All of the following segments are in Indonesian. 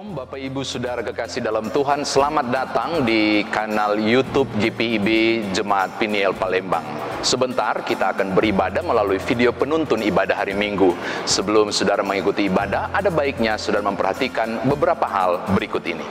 Shalom Bapak Ibu Saudara kekasih dalam Tuhan, selamat datang di kanal YouTube GPIB Jemaat Peniel Palembang. Sebentar kita akan beribadah melalui video penuntun ibadah hari Minggu. Sebelum saudara mengikuti ibadah, ada baiknya saudara memperhatikan beberapa hal berikut ini.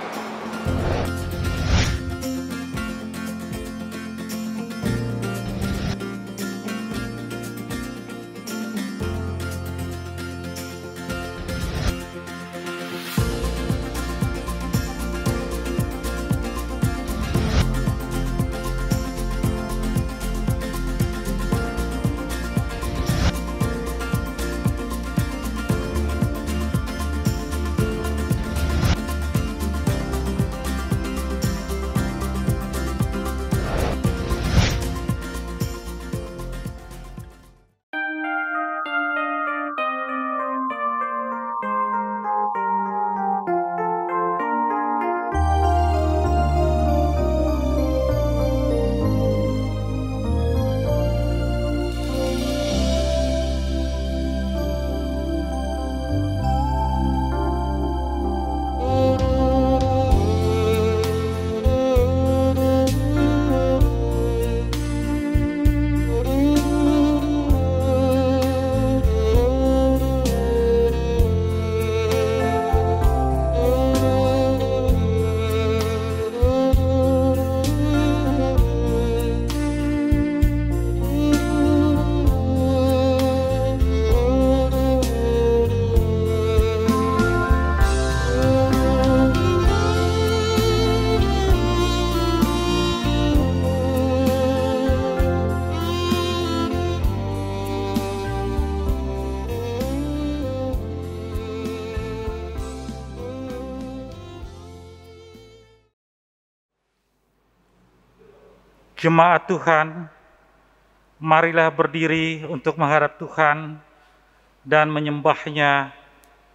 Jemaat Tuhan, marilah berdiri untuk menghadap Tuhan dan menyembah-Nya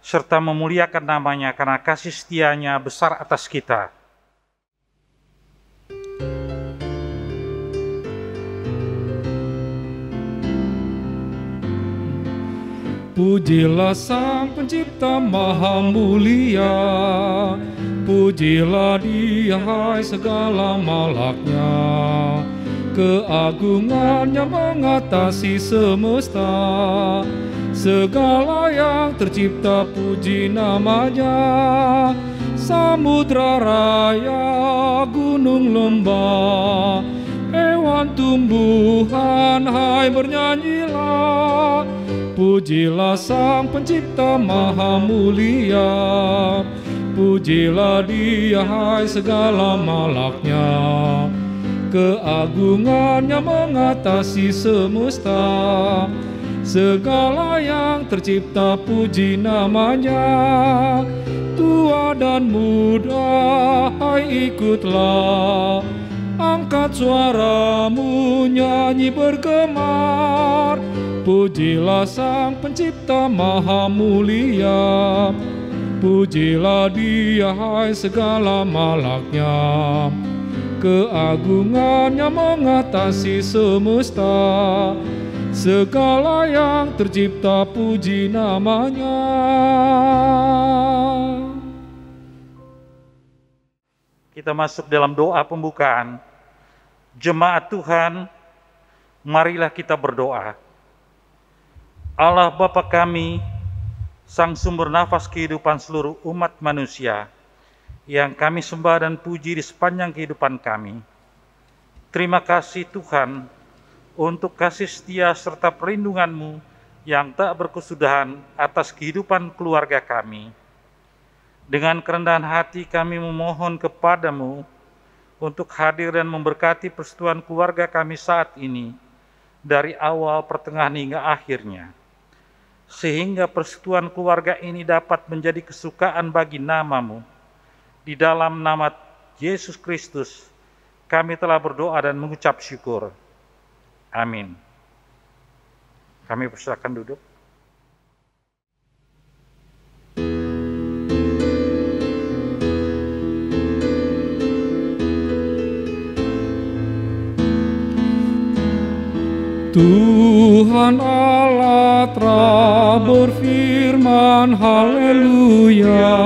serta memuliakan nama-Nya karena kasih setia-Nya besar atas kita. Pujilah Sang Pencipta Maha Mulia, pujilah Dia hai segala malaknya. Keagungannya mengatasi semesta, segala yang tercipta puji namanya. Samudra raya, gunung lembah, hewan tumbuhan, hai bernyanyilah. Pujilah Sang Pencipta Maha Mulia, pujilah Dia hai segala malaknya. Keagungannya mengatasi semesta, segala yang tercipta puji namanya. Tua dan muda, hai ikutlah, angkat suaramu nyanyi bergemar. Pujilah Sang Pencipta Maha Mulia, pujilah Dia hai segala malaknya. Keagungannya mengatasi semesta, segala yang tercipta puji namanya. Kita masuk dalam doa pembukaan. Jemaat Tuhan, marilah kita berdoa. Allah Bapa kami, Sang sumber nafas kehidupan seluruh umat manusia, yang kami sembah dan puji di sepanjang kehidupan kami. Terima kasih Tuhan untuk kasih setia serta perlindungan-Mu yang tak berkesudahan atas kehidupan keluarga kami. Dengan kerendahan hati kami memohon kepada-Mu untuk hadir dan memberkati persekutuan keluarga kami saat ini, dari awal, pertengahan hingga akhirnya, sehingga persekutuan keluarga ini dapat menjadi kesukaan bagi nama-Mu. Di dalam nama Yesus Kristus, kami telah berdoa dan mengucap syukur. Amin. Kami persilakan duduk. Tuhan Allah telah berfirman, haleluya.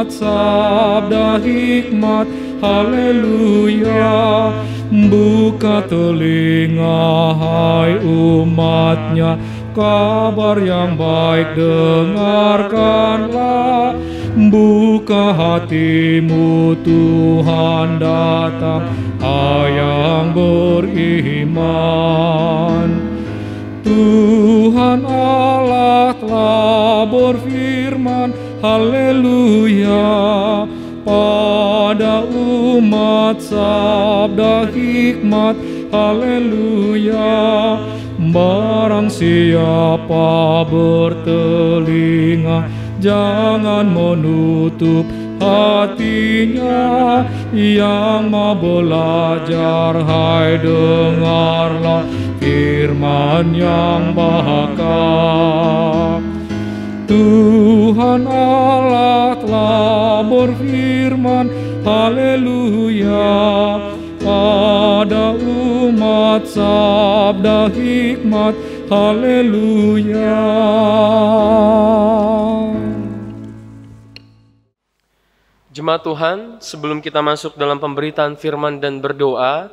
umat sabda hikmat, haleluya. Buka telinga hai umatnya, kabar yang baik dengarkanlah. Buka hatimu, Tuhan datang, hai yang beriman. Tuhan Allah telah berfirman, haleluya. Pada umat sabda hikmat, haleluya. Barang siapa bertelinga, jangan menutup hatinya. Yang mau belajar, hai dengarlah firman yang bahkan. Tuhan Allah telah berfirman, haleluya. Pada umat sabda hikmat, haleluya. Jemaat Tuhan, sebelum kita masuk dalam pemberitaan firman dan berdoa,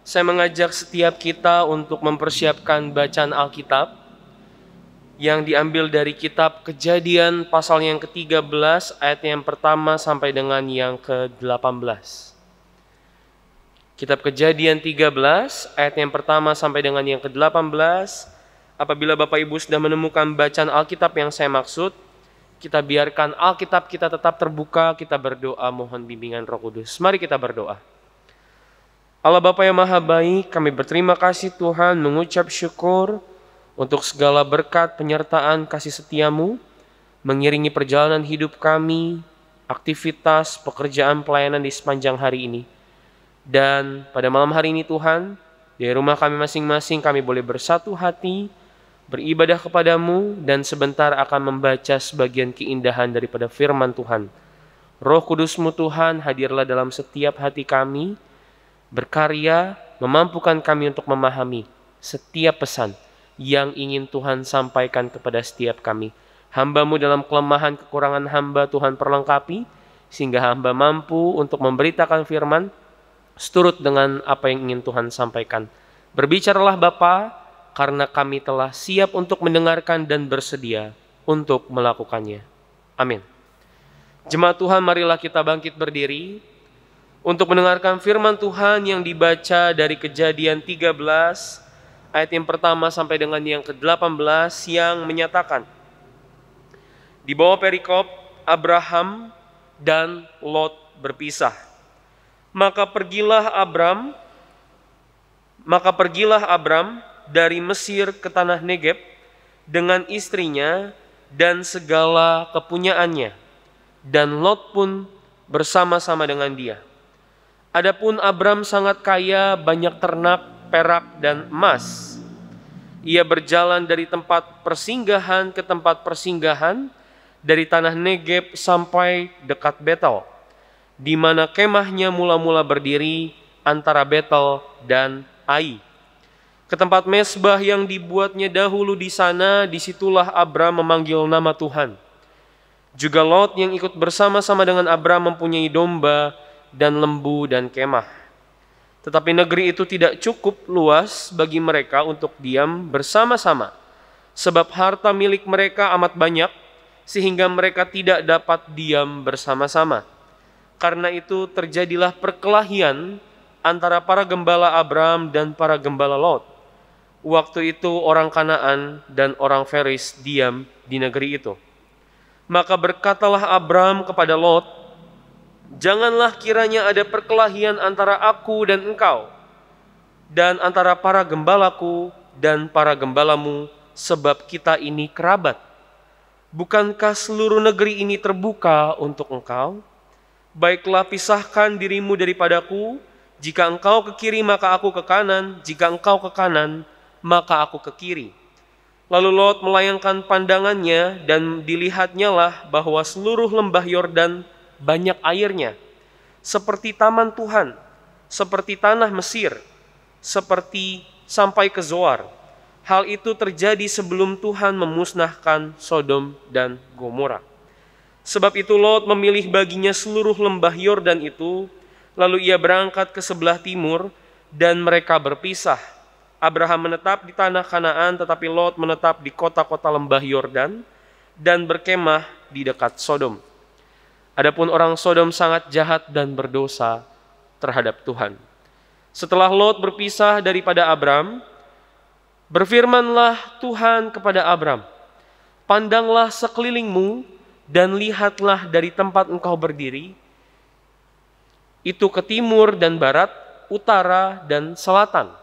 saya mengajak setiap kita untuk mempersiapkan bacaan Alkitab yang diambil dari kitab Kejadian pasal yang ke-13 ayat yang pertama sampai dengan yang ke-18. Kitab Kejadian 13 ayat yang pertama sampai dengan yang ke-18. Apabila Bapak Ibu sudah menemukan bacaan Alkitab yang saya maksud, kita biarkan Alkitab kita tetap terbuka, kita berdoa mohon bimbingan Roh Kudus. Mari kita berdoa. Allah Bapa yang Maha Baik, kami berterima kasih Tuhan, mengucap syukur untuk segala berkat penyertaan kasih setiamu, mengiringi perjalanan hidup kami, aktivitas, pekerjaan, pelayanan di sepanjang hari ini. Dan pada malam hari ini Tuhan, di rumah kami masing-masing kami boleh bersatu hati, beribadah kepadamu, dan sebentar akan membaca sebagian keindahan daripada firman Tuhan. Roh Kudus-Mu Tuhan, hadirlah dalam setiap hati kami, berkarya, memampukan kami untuk memahami setiap pesan yang ingin Tuhan sampaikan kepada setiap kami. Hamba-Mu dalam kelemahan kekurangan hamba Tuhan perlengkapi, sehingga hamba mampu untuk memberitakan firman seturut dengan apa yang ingin Tuhan sampaikan. Berbicaralah Bapa, karena kami telah siap untuk mendengarkan dan bersedia untuk melakukannya. Amin. Jemaat Tuhan, marilah kita bangkit berdiri untuk mendengarkan firman Tuhan yang dibaca dari Kejadian 13 ayat yang pertama sampai dengan yang ke-18 yang menyatakan, di bawah perikop Abraham dan Lot berpisah. Maka pergilah Abram dari Mesir ke tanah Negeb dengan istrinya dan segala kepunyaannya, dan Lot pun bersama-sama dengan dia. Adapun Abram sangat kaya, banyak ternak, perak, dan emas. Ia berjalan dari tempat persinggahan ke tempat persinggahan, dari tanah Negeb sampai dekat Betel, di mana kemahnya mula-mula berdiri antara Betel dan Ai. Ke tempat mezbah yang dibuatnya dahulu di sana, disitulah Abram memanggil nama Tuhan. Juga Lot yang ikut bersama-sama dengan Abram mempunyai domba dan lembu dan kemah. Tetapi negeri itu tidak cukup luas bagi mereka untuk diam bersama-sama, sebab harta milik mereka amat banyak, sehingga mereka tidak dapat diam bersama-sama. Karena itu terjadilah perkelahian antara para gembala Abram dan para gembala Lot. Waktu itu orang Kanaan dan orang Feris diam di negeri itu. Maka berkatalah Abram kepada Lot, janganlah kiranya ada perkelahian antara aku dan engkau, dan antara para gembalaku dan para gembalamu, sebab kita ini kerabat. Bukankah seluruh negeri ini terbuka untuk engkau? Baiklah pisahkan dirimu daripadaku, jika engkau ke kiri maka aku ke kanan, jika engkau ke kanan maka aku ke kiri. Lalu Lot melayangkan pandangannya, dan dilihatnyalah bahwa seluruh lembah Yordan banyak airnya, seperti taman Tuhan, seperti tanah Mesir, seperti sampai ke Zoar. Hal itu terjadi sebelum Tuhan memusnahkan Sodom dan Gomora. Sebab itu Lot memilih baginya seluruh lembah Yordan itu, lalu ia berangkat ke sebelah timur dan mereka berpisah. Abraham menetap di tanah Kanaan, tetapi Lot menetap di kota-kota lembah Yordan dan berkemah di dekat Sodom. Adapun orang Sodom sangat jahat dan berdosa terhadap Tuhan. Setelah Lot berpisah daripada Abram, berfirmanlah Tuhan kepada Abram, "Pandanglah sekelilingmu dan lihatlah dari tempat engkau berdiri, itu ke timur dan barat, utara dan selatan.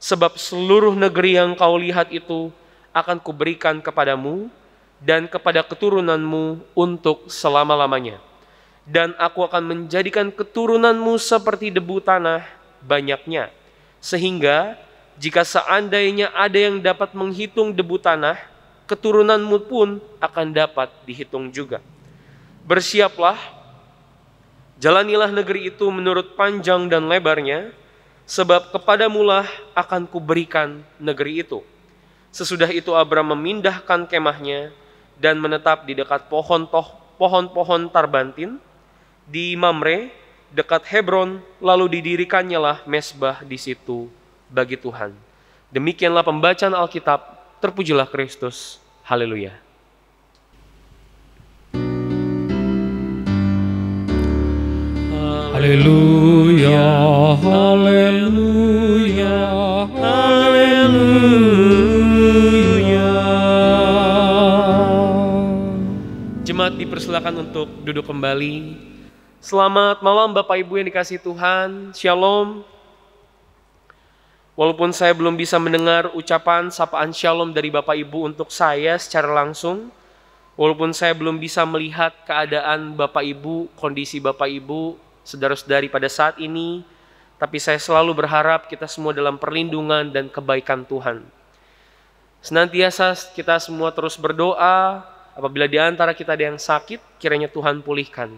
Sebab seluruh negeri yang kau lihat itu akan kuberikan kepadamu dan kepada keturunanmu untuk selama-lamanya. Dan aku akan menjadikan keturunanmu seperti debu tanah banyaknya. Sehingga jika seandainya ada yang dapat menghitung debu tanah, keturunanmu pun akan dapat dihitung juga. Bersiaplah, jalanilah negeri itu menurut panjang dan lebarnya, sebab kepadamulah akan kuberikan negeri itu." Sesudah itu Abram memindahkan kemahnya dan menetap di dekat pohon-pohon tarbantin di Mamre dekat Hebron, lalu didirikannya lah mezbah di situ bagi Tuhan. Demikianlah pembacaan Alkitab. Terpujilah Kristus. Haleluya. Haleluya, haleluya, haleluya. Jemaat dipersilakan untuk duduk kembali. Selamat malam Bapak Ibu yang dikasihi Tuhan. Shalom. Walaupun saya belum bisa mendengar ucapan sapaan shalom dari Bapak Ibu untuk saya secara langsung, walaupun saya belum bisa melihat keadaan Bapak Ibu, kondisi Bapak Ibu, saudara-saudari pada saat ini, tapi saya selalu berharap kita semua dalam perlindungan dan kebaikan Tuhan. Senantiasa kita semua terus berdoa, apabila di antara kita ada yang sakit, kiranya Tuhan pulihkan,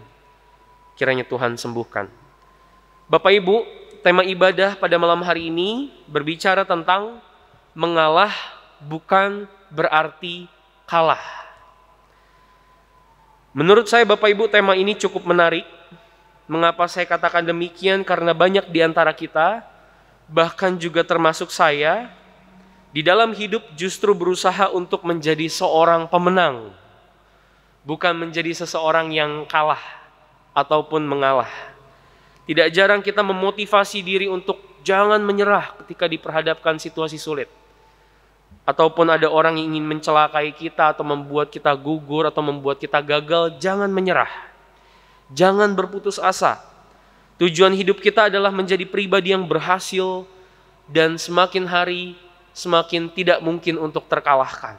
kiranya Tuhan sembuhkan. Bapak Ibu, tema ibadah pada malam hari ini berbicara tentang mengalah bukan berarti kalah. Menurut saya Bapak Ibu, tema ini cukup menarik. Mengapa saya katakan demikian? Karena banyak di antara kita, bahkan juga termasuk saya, di dalam hidup justru berusaha untuk menjadi seorang pemenang, bukan menjadi seseorang yang kalah ataupun mengalah. Tidak jarang kita memotivasi diri untuk jangan menyerah ketika diperhadapkan situasi sulit. Ataupun ada orang yang ingin mencelakai kita atau membuat kita gugur atau membuat kita gagal, jangan menyerah. Jangan berputus asa. Tujuan hidup kita adalah menjadi pribadi yang berhasil dan semakin hari semakin tidak mungkin untuk terkalahkan.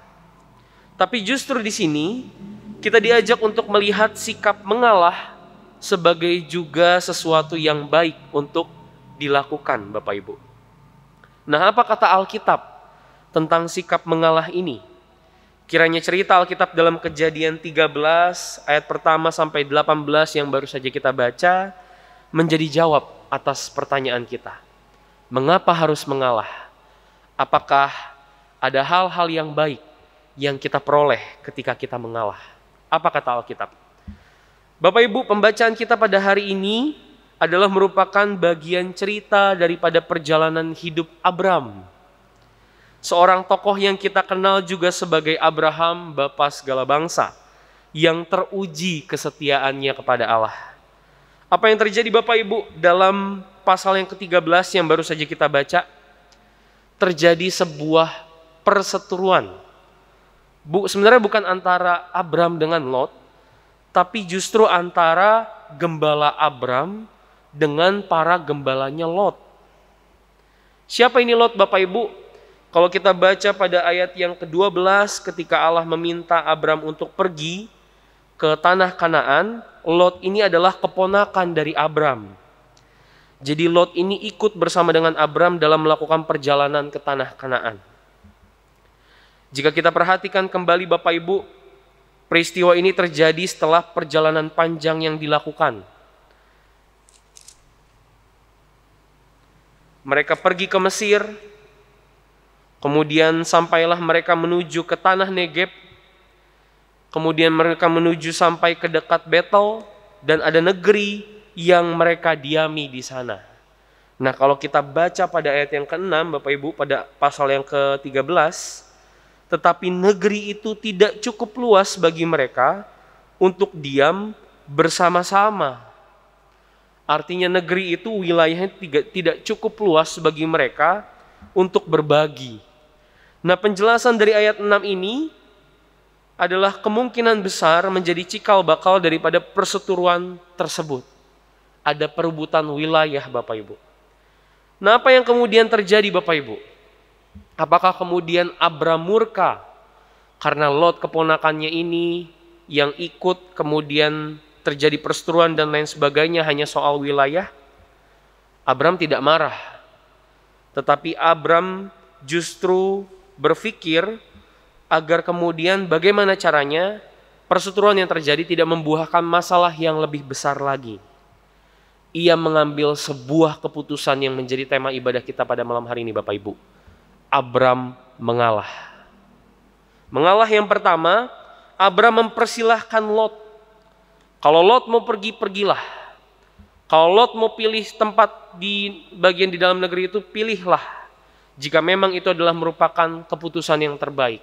Tapi justru di sini kita diajak untuk melihat sikap mengalah sebagai juga sesuatu yang baik untuk dilakukan, Bapak Ibu. Nah, apa kata Alkitab tentang sikap mengalah ini? Kiranya cerita Alkitab dalam Kejadian 13 ayat pertama sampai 18 yang baru saja kita baca menjadi jawab atas pertanyaan kita. Mengapa harus mengalah? Apakah ada hal-hal yang baik yang kita peroleh ketika kita mengalah? Apa kata Alkitab? Bapak Ibu, pembacaan kita pada hari ini adalah merupakan bagian cerita daripada perjalanan hidup Abram. Seorang tokoh yang kita kenal juga sebagai Abraham, bapa segala bangsa, yang teruji kesetiaannya kepada Allah. Apa yang terjadi Bapak Ibu dalam pasal yang ke-13 yang baru saja kita baca? Terjadi sebuah perseteruan. Sebenarnya bukan antara Abram dengan Lot, tapi justru antara gembala Abram dengan para gembalanya Lot. Siapa ini Lot, Bapak Ibu? Kalau kita baca pada ayat yang ke-12 ketika Allah meminta Abram untuk pergi ke tanah Kanaan, Lot ini adalah keponakan dari Abram. Jadi Lot ini ikut bersama dengan Abram dalam melakukan perjalanan ke tanah Kanaan. Jika kita perhatikan kembali Bapak Ibu, peristiwa ini terjadi setelah perjalanan panjang yang dilakukan. Mereka pergi ke Mesir, kemudian sampailah mereka menuju ke tanah Negeb. kemudian mereka menuju sampai ke dekat Betel, dan ada negeri yang mereka diami di sana. Nah, kalau kita baca pada ayat yang ke-6, Bapak Ibu, pada pasal yang ke-13, tetapi negeri itu tidak cukup luas bagi mereka untuk diam bersama-sama. Artinya negeri itu wilayahnya tidak cukup luas bagi mereka untuk berbagi. Nah, penjelasan dari ayat 6 ini adalah kemungkinan besar menjadi cikal bakal daripada perseteruan tersebut. Ada perebutan wilayah, Bapak Ibu. Nah, apa yang kemudian terjadi, Bapak Ibu? Apakah kemudian Abram murka karena Lot keponakannya ini yang ikut kemudian terjadi perseteruan dan lain sebagainya hanya soal wilayah? Abram tidak marah. Tetapi Abram justru berpikir agar kemudian bagaimana caranya perseteruan yang terjadi tidak membuahkan masalah yang lebih besar lagi. Ia mengambil sebuah keputusan yang menjadi tema ibadah kita pada malam hari ini, Bapak Ibu. Abram mengalah. Mengalah yang pertama, Abram mempersilahkan Lot. Kalau Lot mau pergi, pergilah. Kalau Lot mau pilih tempat di bagian di dalam negeri itu, pilihlah. Jika memang itu adalah merupakan keputusan yang terbaik.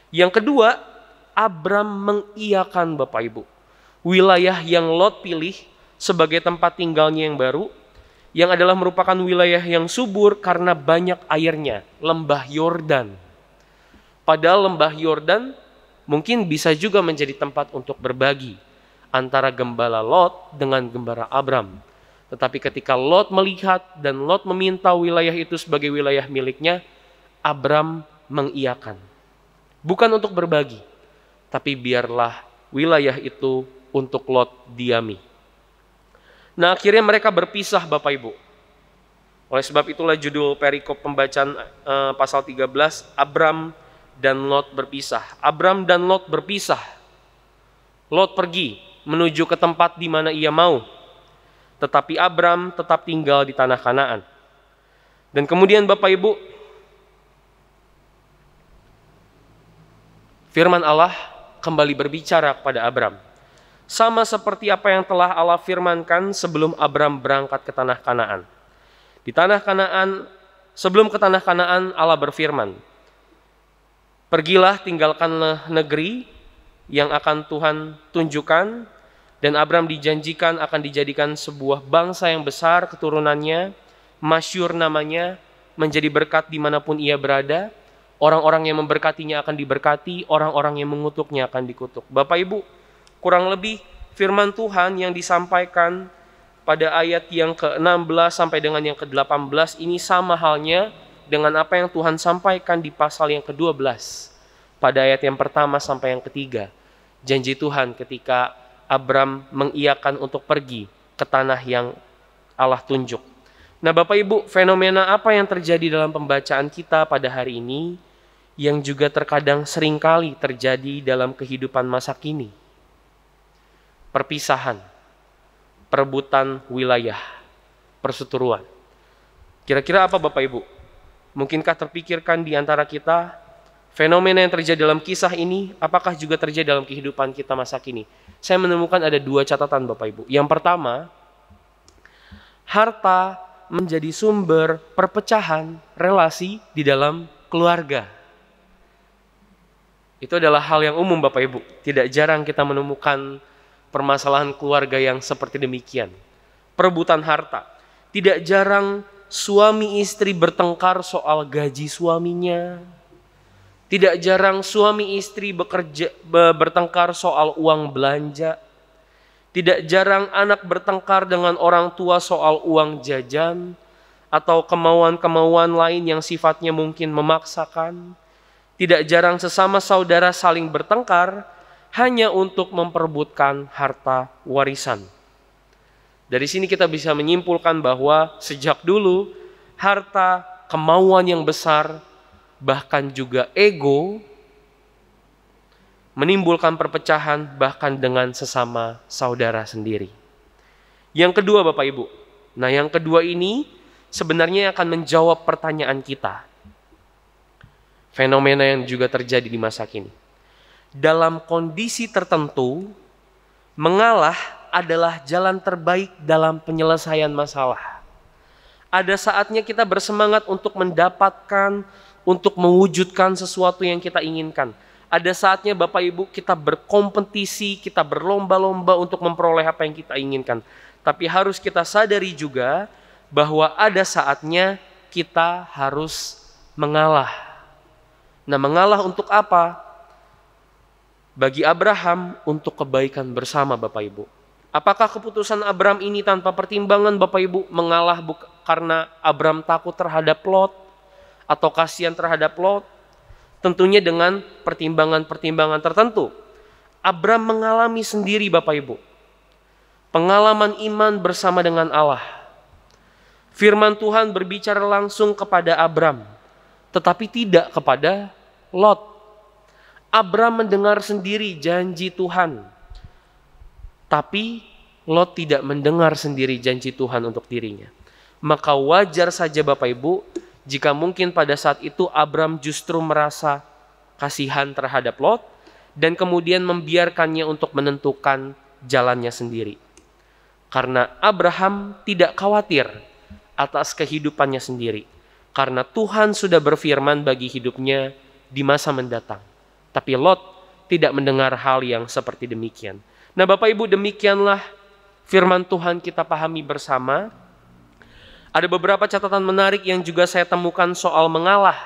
Yang kedua, Abram mengiyakan, Bapak Ibu, wilayah yang Lot pilih sebagai tempat tinggalnya yang baru, yang adalah merupakan wilayah yang subur karena banyak airnya, lembah Yordan. Padahal lembah Yordan mungkin bisa juga menjadi tempat untuk berbagi antara gembala Lot dengan gembala Abram. Tetapi ketika Lot melihat dan Lot meminta wilayah itu sebagai wilayah miliknya, Abram mengiyakan. Bukan untuk berbagi, tapi biarlah wilayah itu untuk Lot diami. Nah, akhirnya mereka berpisah, Bapak Ibu. Oleh sebab itulah judul perikop pembacaan pasal 13, Abram dan Lot berpisah. Abram dan Lot berpisah. Lot pergi menuju ke tempat di mana ia mau. Tetapi Abram tetap tinggal di tanah Kanaan. Dan kemudian Bapak Ibu, firman Allah kembali berbicara kepada Abram. Sama seperti apa yang telah Allah firmankan sebelum Abram berangkat ke tanah Kanaan. Di tanah Kanaan, sebelum ke tanah Kanaan, Allah berfirman, pergilah, tinggalkanlah negeri yang akan Tuhan tunjukkan, dan Abram dijanjikan akan dijadikan sebuah bangsa yang besar keturunannya, masyhur namanya, menjadi berkat dimanapun ia berada. Orang-orang yang memberkatinya akan diberkati, orang-orang yang mengutuknya akan dikutuk. Bapak Ibu, kurang lebih firman Tuhan yang disampaikan pada ayat yang ke-16 sampai dengan yang ke-18 ini sama halnya dengan apa yang Tuhan sampaikan di pasal yang ke-12 pada ayat yang pertama sampai yang ketiga. Janji Tuhan ketika Abram mengiyakan untuk pergi ke tanah yang Allah tunjuk. Nah, Bapak Ibu, fenomena apa yang terjadi dalam pembacaan kita pada hari ini yang juga terkadang seringkali terjadi dalam kehidupan masa kini? Perpisahan, perebutan wilayah, perseteruan. Kira-kira apa, Bapak Ibu? Mungkinkah terpikirkan di antara kita fenomena yang terjadi dalam kisah ini, apakah juga terjadi dalam kehidupan kita masa kini? Saya menemukan ada dua catatan, Bapak Ibu. Yang pertama, harta menjadi sumber perpecahan relasi di dalam keluarga. Itu adalah hal yang umum, Bapak Ibu. Tidak jarang kita menemukan permasalahan keluarga yang seperti demikian. Perebutan harta. Tidak jarang suami istri bertengkar soal gaji suaminya. Tidak jarang suami istri bertengkar soal uang belanja. Tidak jarang anak bertengkar dengan orang tua soal uang jajan atau kemauan-kemauan lain yang sifatnya mungkin memaksakan. Tidak jarang sesama saudara saling bertengkar hanya untuk memperebutkan harta warisan. Dari sini kita bisa menyimpulkan bahwa sejak dulu harta, kemauan yang besar, bahkan juga ego menimbulkan perpecahan bahkan dengan sesama saudara sendiri. Yang kedua, Bapak Ibu. Nah, yang kedua ini sebenarnya akan menjawab pertanyaan kita. Fenomena yang juga terjadi di masa kini. dalam kondisi tertentu, mengalah adalah jalan terbaik dalam penyelesaian masalah. Ada saatnya kita bersemangat untuk mendapatkan, untuk mewujudkan sesuatu yang kita inginkan. Ada saatnya Bapak Ibu kita berkompetisi, kita berlomba-lomba untuk memperoleh apa yang kita inginkan. Tapi harus kita sadari juga bahwa ada saatnya kita harus mengalah. Nah, mengalah untuk apa? Bagi Abraham, untuk kebaikan bersama Bapak Ibu. Apakah keputusan Abraham ini tanpa pertimbangan Bapak Ibu mengalah karena Abraham takut terhadap Lot atau kasihan terhadap Lot? Tentunya dengan pertimbangan-pertimbangan tertentu. Abraham mengalami sendiri Bapak Ibu pengalaman iman bersama dengan Allah. Firman Tuhan berbicara langsung kepada Abraham, tetapi tidak kepada Lot. Abraham mendengar sendiri janji Tuhan, tapi Lot tidak mendengar sendiri janji Tuhan untuk dirinya. Maka wajar saja Bapak Ibu, jika mungkin pada saat itu Abraham justru merasa kasihan terhadap Lot dan kemudian membiarkannya untuk menentukan jalannya sendiri. Karena Abraham tidak khawatir atas kehidupannya sendiri. Karena Tuhan sudah berfirman bagi hidupnya di masa mendatang. Tapi Lot tidak mendengar hal yang seperti demikian. Nah Bapak Ibu, demikianlah firman Tuhan kita pahami bersama. Ada beberapa catatan menarik yang juga saya temukan soal mengalah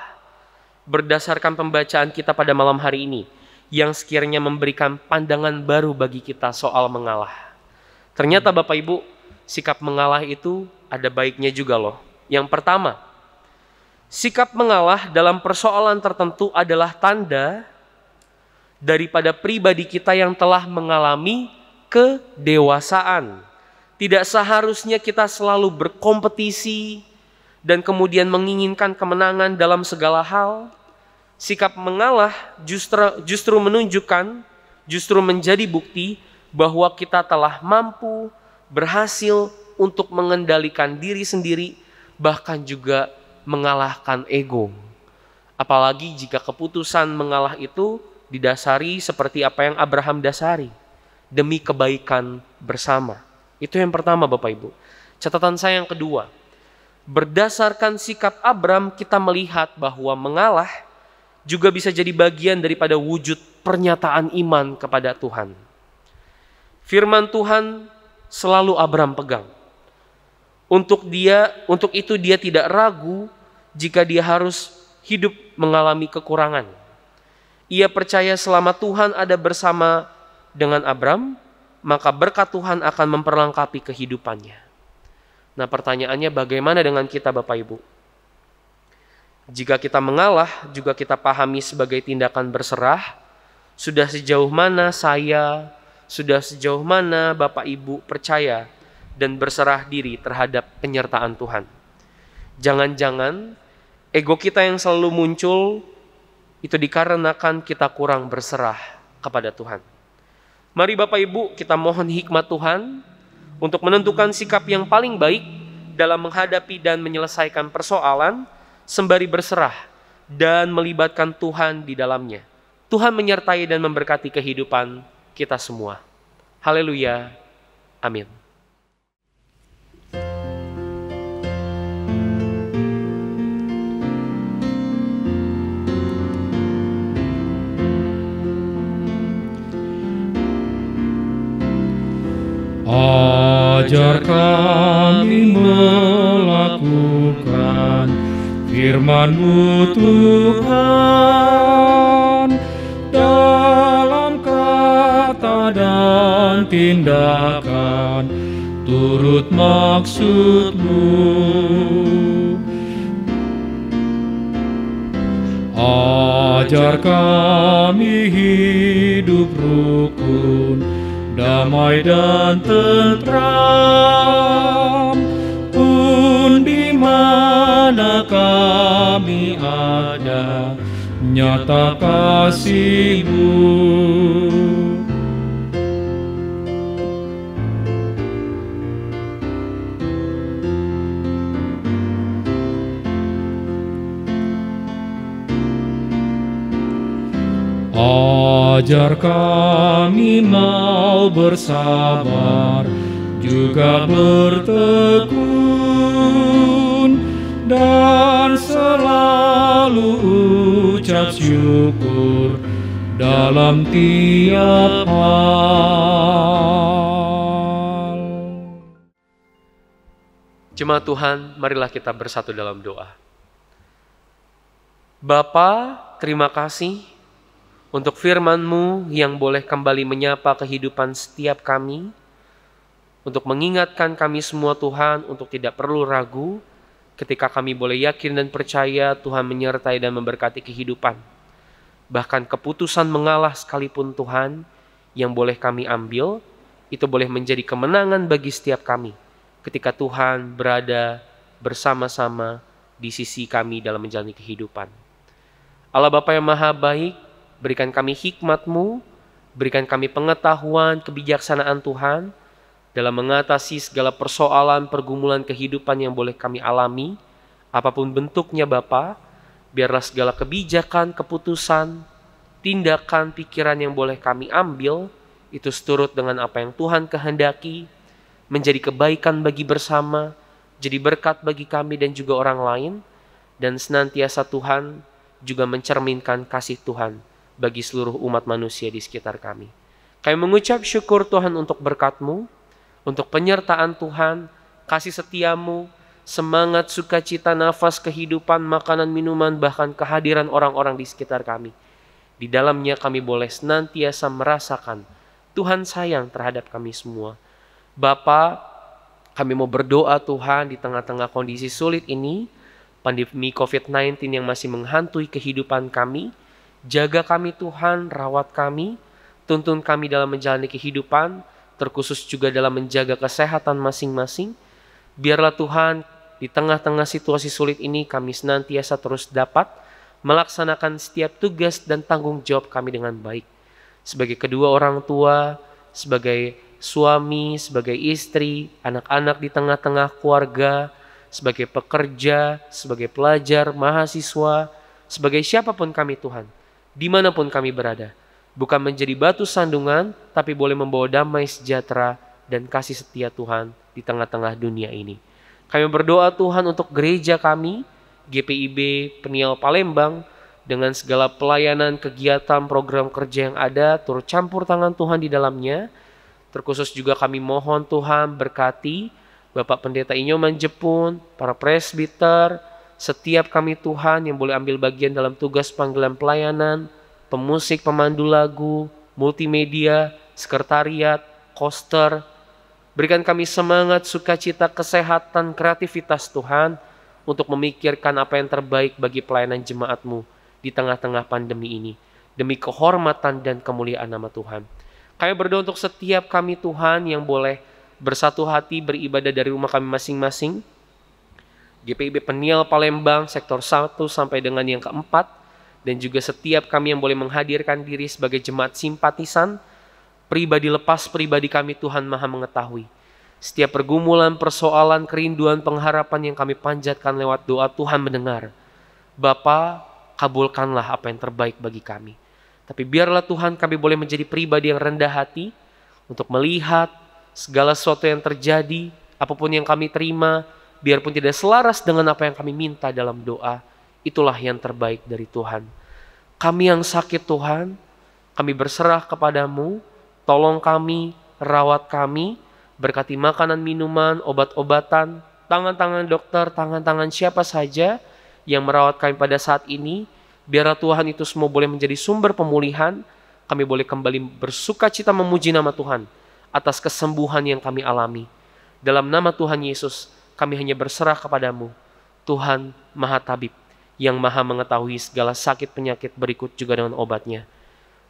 berdasarkan pembacaan kita pada malam hari ini, yang sekiranya memberikan pandangan baru bagi kita soal mengalah. Ternyata Bapak Ibu, sikap mengalah itu ada baiknya juga loh. Yang pertama, sikap mengalah dalam persoalan tertentu adalah tanda daripada pribadi kita yang telah mengalami kedewasaan. Tidak seharusnya kita selalu berkompetisi dan kemudian menginginkan kemenangan dalam segala hal. Sikap mengalah justru menunjukkan, justru menjadi bukti bahwa kita telah mampu, berhasil untuk mengendalikan diri sendiri, bahkan juga mengalahkan ego. Apalagi jika keputusan mengalah itu didasari seperti apa yang Abraham dasari, demi kebaikan bersama. Itu yang pertama Bapak Ibu. Catatan saya yang kedua, berdasarkan sikap Abraham kita melihat bahwa mengalah juga bisa jadi bagian daripada wujud pernyataan iman kepada Tuhan. Firman Tuhan selalu Abraham pegang. Untuk itu dia tidak ragu jika dia harus hidup mengalami kekurangan. Ia percaya selama Tuhan ada bersama dengan Abraham, maka berkat Tuhan akan memperlengkapi kehidupannya. Nah, pertanyaannya bagaimana dengan kita Bapak Ibu? Jika kita mengalah, juga kita pahami sebagai tindakan berserah. Sudah sejauh mana saya, sudah sejauh mana Bapak Ibu percaya dan berserah diri terhadap penyertaan Tuhan? Jangan-jangan ego kita yang selalu muncul itu dikarenakan kita kurang berserah kepada Tuhan. Mari Bapak Ibu kita mohon hikmat Tuhan untuk menentukan sikap yang paling baik dalam menghadapi dan menyelesaikan persoalan sembari berserah dan melibatkan Tuhan di dalamnya. Tuhan menyertai dan memberkati kehidupan kita semua. Haleluya. Amin. Ajar kami melakukan firman-Mu Tuhan, dalam kata dan tindakan turut maksud-Mu. Ajar kami hidup rukun, damai dan tentram, pun di mana kami ada, nyata kasih-Mu. Ajar kami mau bersabar, juga bertekun, dan selalu ucap syukur dalam tiap hal. Jemaat Tuhan, marilah kita bersatu dalam doa. Bapa, terima kasih untuk firman-Mu yang boleh kembali menyapa kehidupan setiap kami, untuk mengingatkan kami semua Tuhan untuk tidak perlu ragu ketika kami boleh yakin dan percaya Tuhan menyertai dan memberkati kehidupan. Bahkan keputusan mengalah sekalipun Tuhan yang boleh kami ambil, itu boleh menjadi kemenangan bagi setiap kami ketika Tuhan berada bersama-sama di sisi kami dalam menjalani kehidupan. Allah Bapa yang Maha Baik, berikan kami hikmat-Mu, berikan kami pengetahuan, kebijaksanaan Tuhan dalam mengatasi segala persoalan, pergumulan kehidupan yang boleh kami alami, apapun bentuknya Bapa. Biarlah segala kebijakan, keputusan, tindakan, pikiran yang boleh kami ambil, itu seturut dengan apa yang Tuhan kehendaki, menjadi kebaikan bagi bersama, jadi berkat bagi kami dan juga orang lain, dan senantiasa Tuhan juga mencerminkan kasih Tuhan bagi seluruh umat manusia di sekitar kami. Kami mengucap syukur Tuhan untuk berkat-Mu, untuk penyertaan Tuhan, kasih setia-Mu, semangat, sukacita, nafas, kehidupan, makanan, minuman, bahkan kehadiran orang-orang di sekitar kami. Di dalamnya kami boleh senantiasa merasakan Tuhan sayang terhadap kami semua. Bapa, kami mau berdoa Tuhan di tengah-tengah kondisi sulit ini, pandemi COVID-19 yang masih menghantui kehidupan kami. Jaga kami Tuhan, rawat kami, tuntun kami dalam menjalani kehidupan, terkhusus juga dalam menjaga kesehatan masing-masing. Biarlah Tuhan, di tengah-tengah situasi sulit ini kami senantiasa terus dapat melaksanakan setiap tugas dan tanggung jawab kami dengan baik. Sebagai kedua orang tua, sebagai suami, sebagai istri, anak-anak di tengah-tengah keluarga, sebagai pekerja, sebagai pelajar, mahasiswa, sebagai siapapun kami Tuhan, dimanapun kami berada, bukan menjadi batu sandungan, tapi boleh membawa damai sejahtera dan kasih setia Tuhan di tengah-tengah dunia ini. Kami berdoa Tuhan untuk gereja kami, GPIB Peniel Palembang, dengan segala pelayanan, kegiatan, program kerja yang ada, turut campur tangan Tuhan di dalamnya. Terkhusus juga kami mohon Tuhan berkati Bapak Pendeta Inyoman Jepun, para presbiter, setiap kami Tuhan yang boleh ambil bagian dalam tugas panggilan pelayanan, pemusik, pemandu lagu, multimedia, sekretariat, koster. Berikan kami semangat, sukacita, kesehatan, kreativitas Tuhan untuk memikirkan apa yang terbaik bagi pelayanan jemaat-Mu di tengah-tengah pandemi ini, demi kehormatan dan kemuliaan nama Tuhan. Kami berdoa untuk setiap kami Tuhan yang boleh bersatu hati beribadah dari rumah kami masing-masing. GPIB Peniel Palembang sektor 1 sampai dengan yang keempat, dan juga setiap kami yang boleh menghadirkan diri sebagai jemaat simpatisan, pribadi lepas pribadi kami Tuhan Maha mengetahui. Setiap pergumulan, persoalan, kerinduan, pengharapan yang kami panjatkan lewat doa Tuhan mendengar. Bapa, kabulkanlah apa yang terbaik bagi kami. Tapi biarlah Tuhan kami boleh menjadi pribadi yang rendah hati untuk melihat segala sesuatu yang terjadi, apapun yang kami terima, biarpun tidak selaras dengan apa yang kami minta dalam doa, itulah yang terbaik dari Tuhan. Kami yang sakit Tuhan, kami berserah kepadamu, tolong kami, rawat kami, berkati makanan, minuman, obat-obatan, tangan-tangan dokter, tangan-tangan siapa saja yang merawat kami pada saat ini. Biarlah Tuhan itu semua boleh menjadi sumber pemulihan. Kami boleh kembali bersukacita memuji nama Tuhan atas kesembuhan yang kami alami. Dalam nama Tuhan Yesus, kami hanya berserah kepadamu, Tuhan Maha Tabib, yang Maha mengetahui segala sakit penyakit berikut juga dengan obatnya.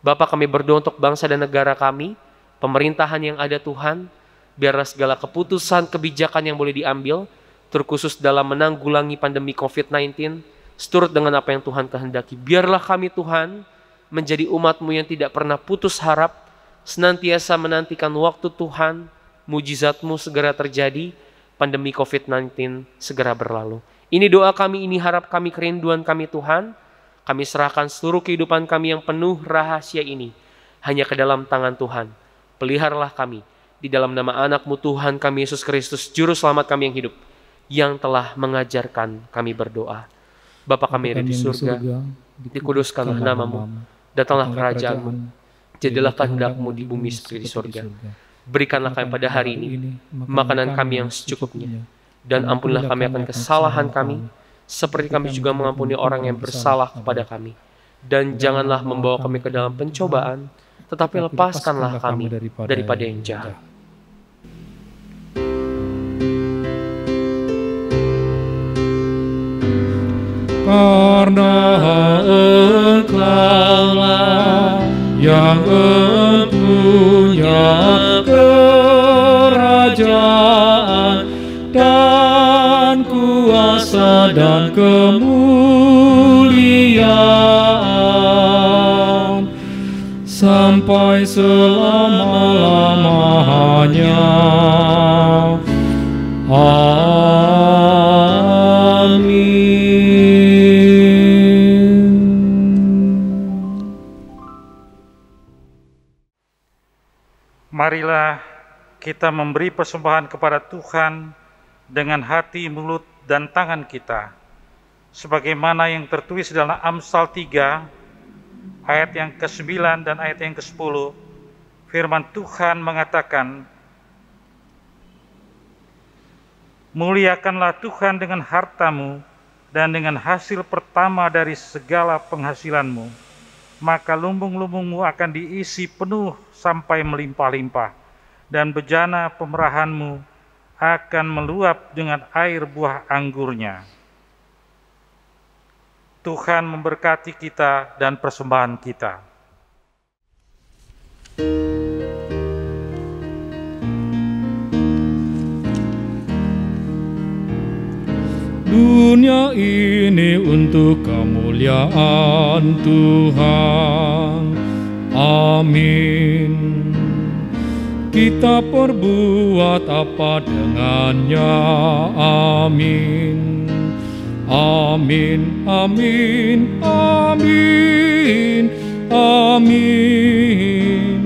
Bapa, kami berdoa untuk bangsa dan negara kami, pemerintahan yang ada Tuhan, biarlah segala keputusan, kebijakan yang boleh diambil, terkhusus dalam menanggulangi pandemi COVID-19, seturut dengan apa yang Tuhan kehendaki. Biarlah kami Tuhan menjadi umat-Mu yang tidak pernah putus harap, senantiasa menantikan waktu Tuhan, mujizat-Mu segera terjadi, pandemi COVID-19 segera berlalu. Ini doa kami, ini harap kami, kerinduan kami Tuhan. Kami serahkan seluruh kehidupan kami yang penuh rahasia ini hanya ke dalam tangan Tuhan. Peliharalah kami di dalam nama anak-Mu Tuhan kami Yesus Kristus, Juru Selamat kami yang hidup, yang telah mengajarkan kami berdoa. Bapa kami yang di surga, dikuduskanlah nama-Mu, datanglah kerajaan-Mu, jadilah kehendak-Mu di bumi seperti di surga. Berikanlah kami pada hari ini makanan kami yang secukupnya, dan ampunilah kami akan kesalahan kami, seperti kami juga mengampuni orang yang bersalah kepada kami. Dan janganlah membawa kami ke dalam pencobaan, tetapi lepaskanlah kami daripada yang jahat. Karena Engkau-lah yang mempunyai kerajaan dan kuasa dan kemuliaan sampai selama-lamanya. Marilah kita memberi persembahan kepada Tuhan dengan hati, mulut, dan tangan kita, sebagaimana yang tertulis dalam Amsal 3, ayat yang ke-9 dan ayat yang ke-10. Firman Tuhan mengatakan, muliakanlah Tuhan dengan hartamu dan dengan hasil pertama dari segala penghasilanmu, maka lumbung-lumbungmu akan diisi penuh sampai melimpah-limpah, dan bejana pemerahanmu akan meluap dengan air buah anggurnya. Tuhan memberkati kita dan persembahan kita. Dunia ini untuk kemuliaan Tuhan. Amin. Kita perbuat apa dengannya? Amin. Amin, amin, amin, amin.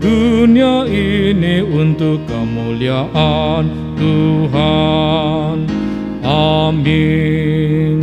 Dunia ini untuk kemuliaan Tuhan. Amin.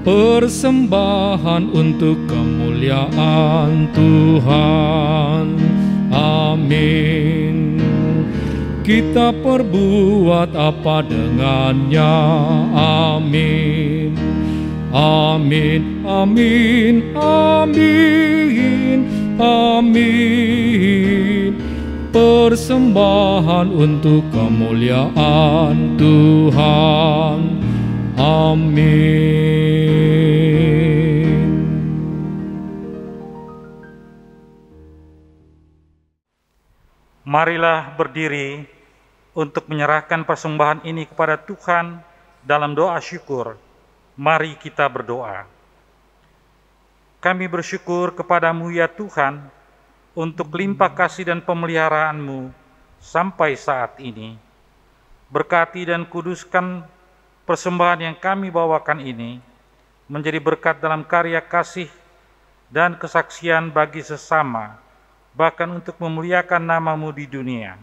Persembahan untuk kemuliaan Tuhan. Amin. Kita perbuat apa dengannya? Amin. Amin, amin, amin, amin. Persembahan untuk kemuliaan Tuhan. Amin. Marilah berdiri untuk menyerahkan persembahan ini kepada Tuhan dalam doa syukur. Mari kita berdoa. Kami bersyukur kepadamu ya Tuhan, untuk limpah kasih dan pemeliharaanmu sampai saat ini. Berkati dan kuduskan persembahan yang kami bawakan ini, menjadi berkat dalam karya kasih dan kesaksian bagi sesama, bahkan untuk memuliakan namamu di dunia.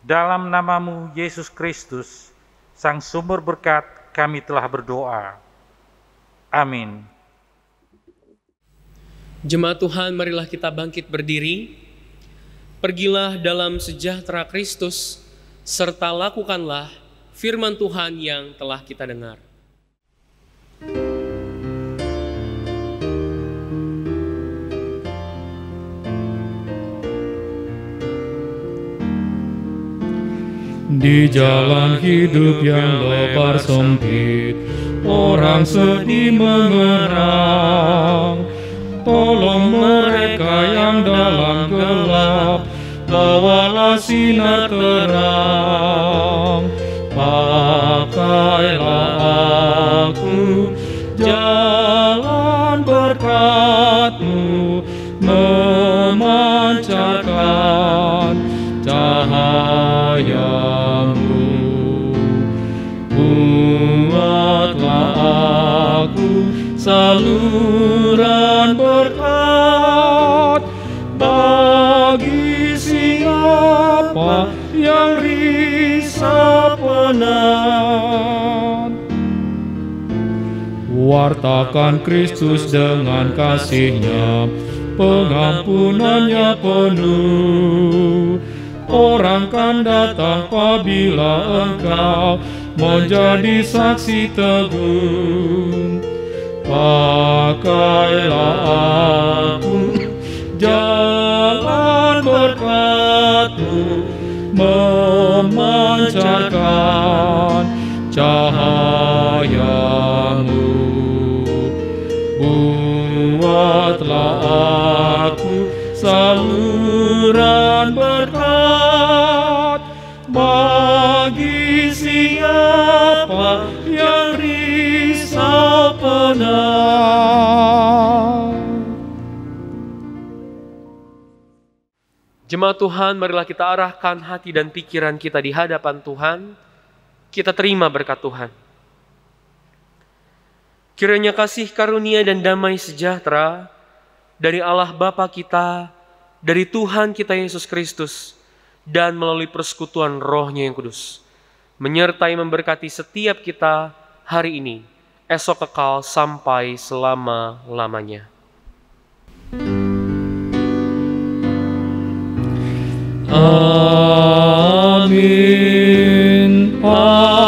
Dalam namamu Yesus Kristus, Sang Sumber berkat, kami telah berdoa. Amin. Jemaat Tuhan, marilah kita bangkit berdiri. Pergilah dalam sejahtera Kristus, serta lakukanlah firman Tuhan yang telah kita dengar. Di jalan hidup yang lebar sempit, orang sedih mengerang. tolong mereka yang dalam gelap, bawalah sinar terang. Pakailah aku jalan berkat-Mu, memancarkan cahaya-Mu. Buatlah aku saluran berkat bagi siapa yang risau penat. Wartakan Kristus dengan kasih-Nya, pengampunan-Nya penuh. Orang kan datang apabila engkau menjadi saksi teguh. Pakailah aku jalan berkat-Mu, memancarkan cahaya-Mu. Buatlah aku saluran berkat bagi siapa yang risau penat. Jemaat Tuhan, marilah kita arahkan hati dan pikiran kita di hadapan Tuhan. Kita terima berkat Tuhan. Kiranya kasih karunia dan damai sejahtera dari Allah Bapa kita, dari Tuhan kita Yesus Kristus, dan melalui persekutuan Roh-Nya yang kudus, menyertai memberkati setiap kita hari ini, esok kekal sampai selama-lamanya. Amin. Amin.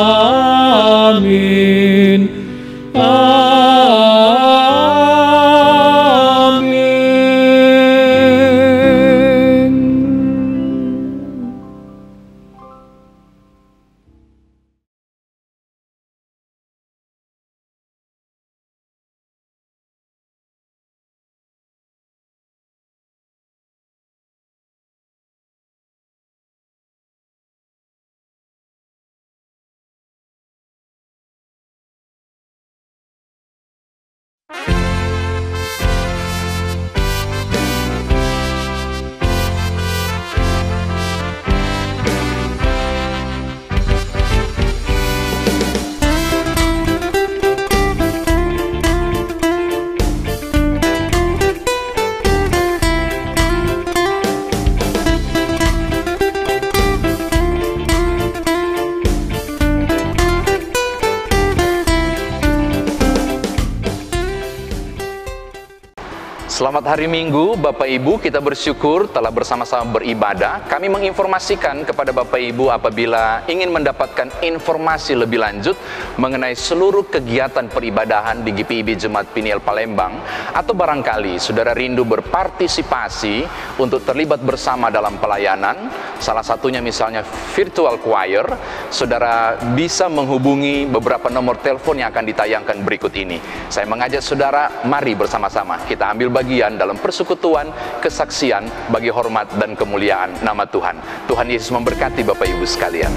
Selamat hari Minggu, Bapak Ibu, kita bersyukur telah bersama-sama beribadah. Kami menginformasikan kepada Bapak Ibu apabila ingin mendapatkan informasi lebih lanjut mengenai seluruh kegiatan peribadahan di GPIB Jemaat Peniel Palembang, atau barangkali saudara rindu berpartisipasi untuk terlibat bersama dalam pelayanan, salah satunya misalnya virtual choir, saudara bisa menghubungi beberapa nomor telepon yang akan ditayangkan berikut ini. Saya mengajak saudara, mari bersama-sama kita ambil bagian dalam persekutuan kesaksian bagi hormat dan kemuliaan nama Tuhan. Tuhan Yesus memberkati Bapak Ibu sekalian.